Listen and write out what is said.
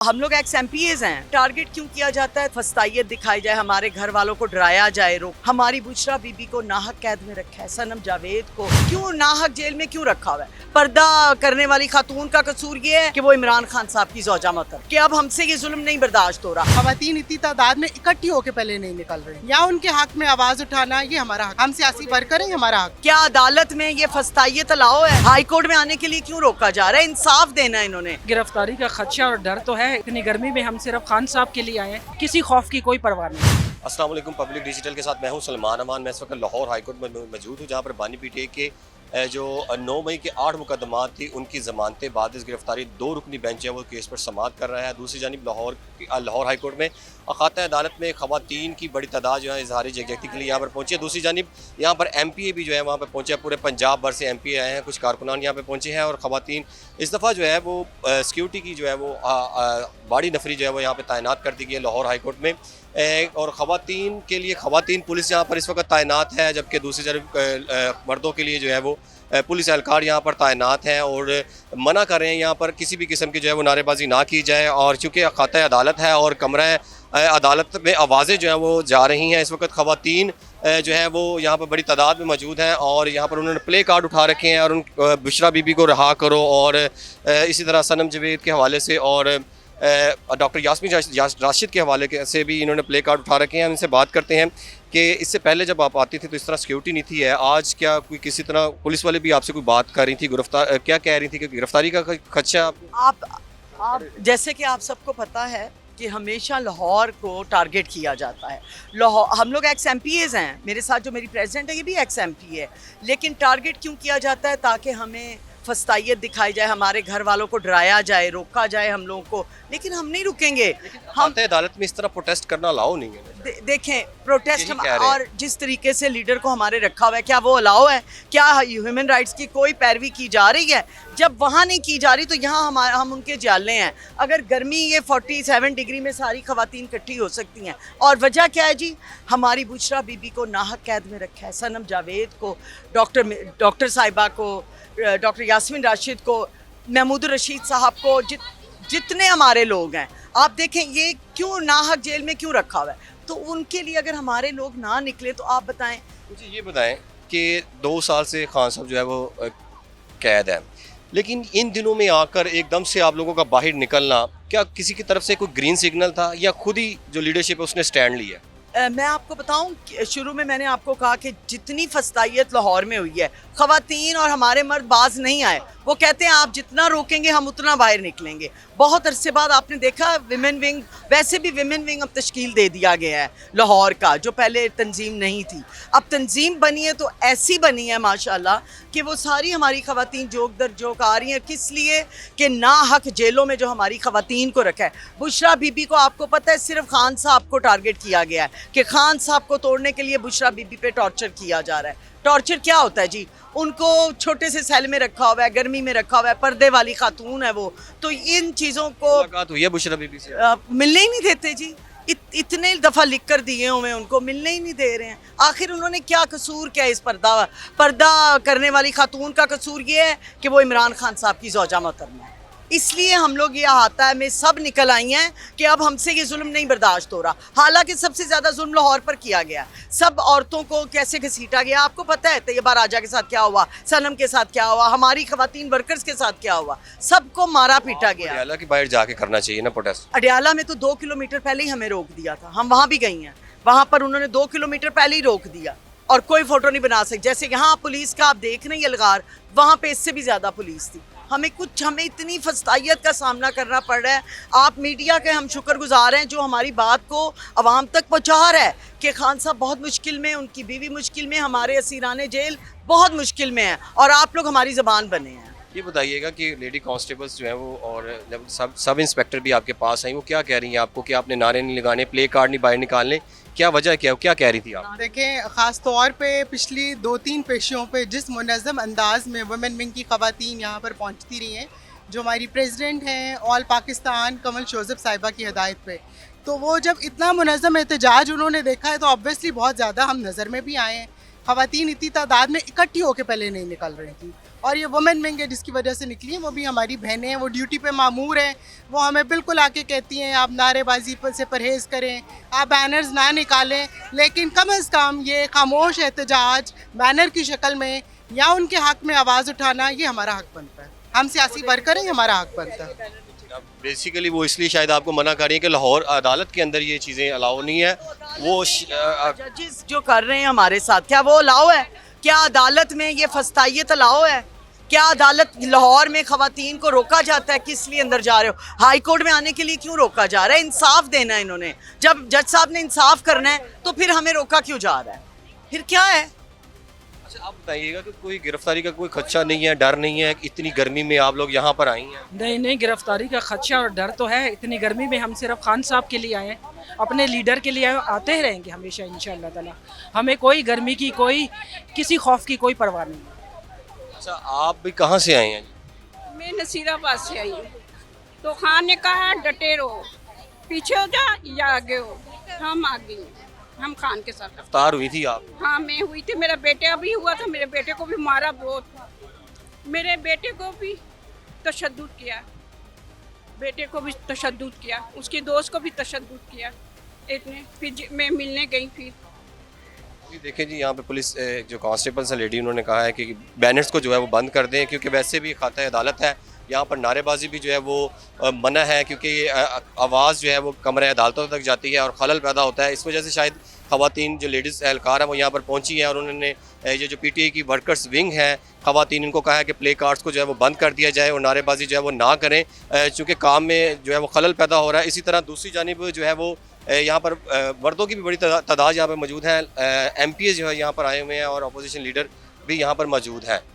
हम लोग x MPAs हैं। टारगेट क्यों किया जाता है? फस्तायत दिखाई जाए, हमारे घर वालों को डराया जाए। हमारी बुशरा बीबी को नाहक कैद में रखा है, सनम जावेद को क्यों नाहक जेल में क्यों रखा हुआ है? पर्दा करने वाली खातून का कसूर ये है कि वो इमरान खान साहब की ज़ौजा मोहतरम कि अब हमसे ये जुल्म नहीं बर्दाश्त हो रहा। खवातीन इतनी तादाद में इकट्ठी होकर पहले नहीं निकल रहे, या उनके हक में आवाज उठाना ये हमारा हक, हम सियासी वर्कर हैं, हमारा हक। क्या अदालत में ये फस्तायत अलाउ है? हाई कोर्ट में आने के लिए क्यों रोका जा रहा है? इंसाफ देना है इन्होंने। गिरफ्तारी का खदशा और डर तो है, इतनी गर्मी में हम सिर्फ खान साहब के लिए आए हैं, किसी खौफ की कोई परवाह नहीं। अस्सलाम वालेकुम, पब्लिक डिजिटल के साथ मैं हूं सलमान अमान। मैं इस वक्त लाहौर हाई कोर्ट में मौजूद हूं, जहां पर बानी पीटीए के जो 9 मई के 8 मुकदमात थी उनकी ज़मानतें बाद इस गिरफ्तारी 2 रुकनी बेंच है वो केस पर समाअत कर रहा है। दूसरी जानिब लाहौर हाई कोर्ट में अखाता अदालत में ख़वातीन की बड़ी तादाद जो है इजहार यकजहती के लिए यहाँ पर पहुँची है। दूसरी जानिब यहाँ पर MPA भी जो है वहाँ पर पहुँचे, पूरे पंजाब भर से MPA आए हैं, कुछ कारकुनान यहाँ पर पहुँचे हैं। और ख़वातीन इस दफ़ा जो है वो सिक्योरिटी की जो है वो बड़ी नफरी जो है वो यहाँ पर तैनात कर दी गई है लाहौर हाई कोर्ट में। और ख़वातीन के लिए ख़वातीन पुलिस यहाँ पर इस वक्त तैनात है, जबकि दूसरी जानब मर्दों के लिए जो है वो पुलिस एहलकार यहाँ पर तैनात हैं और मना कर रहे हैं यहाँ पर किसी भी किस्म की जो है वो नारेबाजी ना की जाए। और चूँकि अखाता अदालत है और कमरा अदालत में आवाज़ें जो हैं वो जा रही हैं, इस वक्त ख़वातीन जो है वो यहाँ पर बड़ी तादाद में मौजूद हैं और यहाँ पर उन्होंने प्ले कार्ड उठा रखे हैं और उन बुशरा बीबी को रहा करो और इसी तरह सनम जावेद के हवाले से और डॉक्टर यास्मीन राशिद के हवाले से भी इन्होंने प्ले कार्ड उठा रखे हैं। हम इनसे बात करते हैं कि इससे पहले जब आप आती थी तो इस तरह सिक्योरिटी नहीं थी, है आज क्या कोई किसी तरह पुलिस वाले भी आपसे कोई बात कर रही थी, क्या कह रही थी कि गिरफ्तारी का खदशा? आप जैसे कि आप सबको पता है कि हमेशा लाहौर को टारगेट किया जाता है। लाहौर हम लोग एक्स एमपीएज हैं, मेरे साथ जो मेरी प्रेसिडेंट है ये भी एक्स एमपी है, लेकिन टारगेट क्यों किया जाता है? ताकि हमें फस्तायत दिखाई जाए, हमारे घर वालों को डराया जाए, रोका जाए हम लोगों को। लेकिन हम नहीं रुकेंगे। हम अदालत में इस तरह प्रोटेस्ट करना अलाउ नहीं है। देखें प्रोटेस्ट और जिस तरीके से लीडर को हमारे रखा हुआ है, क्या वो अलाउ है? क्या ह्यूमन राइट्स की कोई पैरवी की जा रही है? जब वहाँ नहीं की जा रही तो यहाँ हम उनके जाले हैं। अगर गर्मी ये 47 डिग्री में सारी खवातीन इकट्ठी हो सकती हैं, और वजह क्या है जी? हमारी बुशरा बीबी को नाहक कैद में रखा है, सनम जावेद को, डॉक्टर साहिबा को, डॉक्टर यास्मीन राशिद को, महमूद रशीद साहब को, जितने हमारे लोग हैं आप देखें ये क्यों नाहक जेल में क्यों रखा हुआ है? तो उनके लिए अगर हमारे लोग ना निकले तो आप बताएं। मुझे ये बताएं कि 2 साल से खान साहब जो है वो कैद है, लेकिन इन दिनों में आकर एकदम से आप लोगों का बाहर निकलना, क्या किसी की तरफ से कोई ग्रीन सिग्नल था या खुद ही जो लीडरशिप है उसने स्टैंड लिया? मैं आपको बताऊं, शुरू में मैंने आपको कहा कि जितनी फस्तायत लाहौर में हुई है, ख़वातीन और हमारे मर्द बाज नहीं आए। वो कहते हैं आप जितना रोकेंगे हम उतना बाहर निकलेंगे। बहुत अरसे बाद आपने देखा विमेन विंग, वैसे भी विमेन विंग अब तश्कील दे दिया गया है लाहौर का, जो पहले तंजीम नहीं थी। अब तंजीम बनी है तो ऐसी बनी है माशाल्लाह कि वो सारी हमारी ख़वातीन जोक दर जोक आ रही हैं। किस लिए? कि ना हक जेलों में जो हमारी ख़वातीन को रखा है। बुशरा बीबी को आपको पता है सिर्फ खान साहब को टारगेट किया गया है कि खान साहब को तोड़ने के लिए बुशरा बीबी पे टॉर्चर किया जा रहा है। टॉर्चर क्या होता है जी? उनको छोटे से सेल में रखा हुआ है, गर्मी में रखा हुआ है, पर्दे वाली खातून है वो। तो इन चीज़ों को मुलाकात हुई है बुशरा बीबी से? मिलने ही नहीं देते जी। इतने दफ़ा लिख कर दिए हुए उनको मिलने ही नहीं दे रहे हैं। आखिर उन्होंने क्या कसूर किया? इस पर्दा करने वाली खातून का कसूर ये है कि वो इमरान खान साहब की ज़ौजा मोहतरम है। इसलिए हम लोग ये हाता में सब निकल आई हैं कि अब हमसे ये जुल्म नहीं बर्दाश्त हो रहा। हालांकि सबसे ज़्यादा जुल्म लाहौर पर किया गया, सब औरतों को कैसे घसीटा गया आपको पता है। तैयबा राजा के साथ क्या हुआ, सनम के साथ क्या हुआ, हमारी खवातीन वर्कर्स के साथ क्या हुआ, सबको मारा पीटा गया। अडयाला की बाहर जाके करना चाहिए ना प्रोटेस्ट। अडयाला में तो 2 किलोमीटर पहले ही हमें रोक दिया था, हम वहाँ भी गई हैं। वहाँ पर उन्होंने 2 किलोमीटर पहले ही रोक दिया और कोई फ़ोटो नहीं बना सकते। जैसे यहाँ पुलिस का आप देख रहे हैं यलगार, वहाँ पे इससे भी ज़्यादा पुलिस थी। हमें इतनी फस्तायत का सामना करना पड़ रहा है। आप मीडिया के हम शुक्रगुजार हैं जो हमारी बात को अवाम तक पहुँचा रहा है कि खान साहब बहुत मुश्किल में, उनकी बीवी मुश्किल में, हमारे असीराने जेल बहुत मुश्किल में हैं और आप लोग हमारी ज़बान बने हैं। ये बताइएगा कि लेडी कांस्टेबल्स जो हैं वो और जब सब इंस्पेक्टर भी आपके पास आई, वो क्या कह रही हैं आपको कि आपने नारे नहीं लगाने, प्ले कार्ड नहीं बाहर निकालने, क्या वजह क्या कह रही थी आप? देखें, ख़ास तौर पे पिछली 2-3 पेशियों पे जिस मुनज़्ज़म अंदाज में वुमेन विंग की ख़वातीन यहाँ पर पहुँचती रही हैं, जो हमारी प्रेसिडेंट हैं ऑल पाकिस्तान कमल शोज़ब साहिबा की हिदायत पे, तो वो जब इतना मुनज़्ज़म एहतजाज उन्होंने देखा है तो ऑब्वियसली बहुत ज़्यादा हम नज़र में भी आए हैं। ख़वातीन इतनी तादाद में इकट्ठी होकर पहले नहीं निकल रही थी, और ये वुमेन विंग है जिसकी वजह से निकली हैं। वो भी हमारी बहनें हैं, वो ड्यूटी पे मामूर हैं, वो हमें बिल्कुल आके कहती हैं आप नारेबाजी से परहेज़ करें, आप बैनर्स ना निकालें, लेकिन कम अज़ कम ये खामोश एहतजाज बैनर की शक्ल में या उनके हक़ में आवाज़ उठाना, ये हमारा हक़ बनता है। हम सियासी वर्कर हैं, हमारा हक़ बनता है। बेसिकली वो इसलिए शायद आपको मना कर रही है कि लाहौर अदालत के अंदर ये चीज़ें अलाउ नहीं है। वो जजेस जो कर रहे हैं हमारे साथ, क्या वो अलाउ है? क्या अदालत में ये फस्तायत अलाउ है? क्या अदालत लाहौर में ख़वातीन को रोका जाता है? किस लिए अंदर जा रहे हो? हाई कोर्ट में आने के लिए क्यों रोका जा रहा है? इंसाफ देना है इन्होंने। जब जज साहब ने इंसाफ करना है तो फिर हमें रोका क्यों जा रहा है? फिर क्या है? अच्छा, आप बताइएगा कि कोई गिरफ्तारी का कोई खदशा नहीं है, डर नहीं है? इतनी गर्मी में आप लोग यहाँ पर आई हैं। नहीं, गिरफ्तारी का खदशा और डर तो है। इतनी गर्मी में हम सिर्फ खान साहब के लिए आए हैं, अपने लीडर के लिए आए, आते ही रहेंगे हमेशा इंशाअल्लाह ताला। हमें कोई गर्मी की, कोई किसी खौफ की कोई परवाह नहीं। अच्छा, आप भी कहाँ से आए हैं? मैं नसीराबाद से आई हूँ। तो खान ने कहा डटे रहो, पीछे हो जा या आगे हो। हम आगे हैं, हम खान के साथ। गिरफ्तार हुई थी आप? हाँ, मैं हुई थी, मेरा बेटा भी हुआ था, मेरे बेटे को भी मारा बहुत, मेरे बेटे को भी तशद्दुद किया, बेटे को भी तशद्दुद किया, उसके दोस्त को भी तशद्दुद किया। इतने फिर मैं मिलने गई। फिर देखें जी, यहाँ पे पुलिस जो कांस्टेबल्स हैं लेडी, उन्होंने कहा है कि बैनर्स को जो है वो बंद कर दें, क्योंकि वैसे भी खाता अदालत है, यहाँ पर नारेबाजी भी जो है वो मना है, क्योंकि ये आवाज़ जो है वो कमरे अदालतों तक जाती है और खलल पैदा होता है। इस वजह से शायद ख़वातीन जो लेडीज़ एहलकार हैं वो यहाँ पर पहुँची हैं, और उन्होंने ये जो PTI की वर्कर्स विंग है ख़वातीन, इनको कहा है कि प्ले कार्ड्स को जो है वो बंद कर दिया जाए और नारेबाजी जो है वो ना करें, चूँकि काम में जो है वो खलल पैदा हो रहा है। इसी तरह दूसरी जानिब जो है वो यहाँ पर मर्दों की भी बड़ी तादाद यहाँ पर मौजूद है। MPs जो है यहाँ पर आए हुए हैं और अपोजिशन लीडर भी यहाँ पर मौजूद हैं।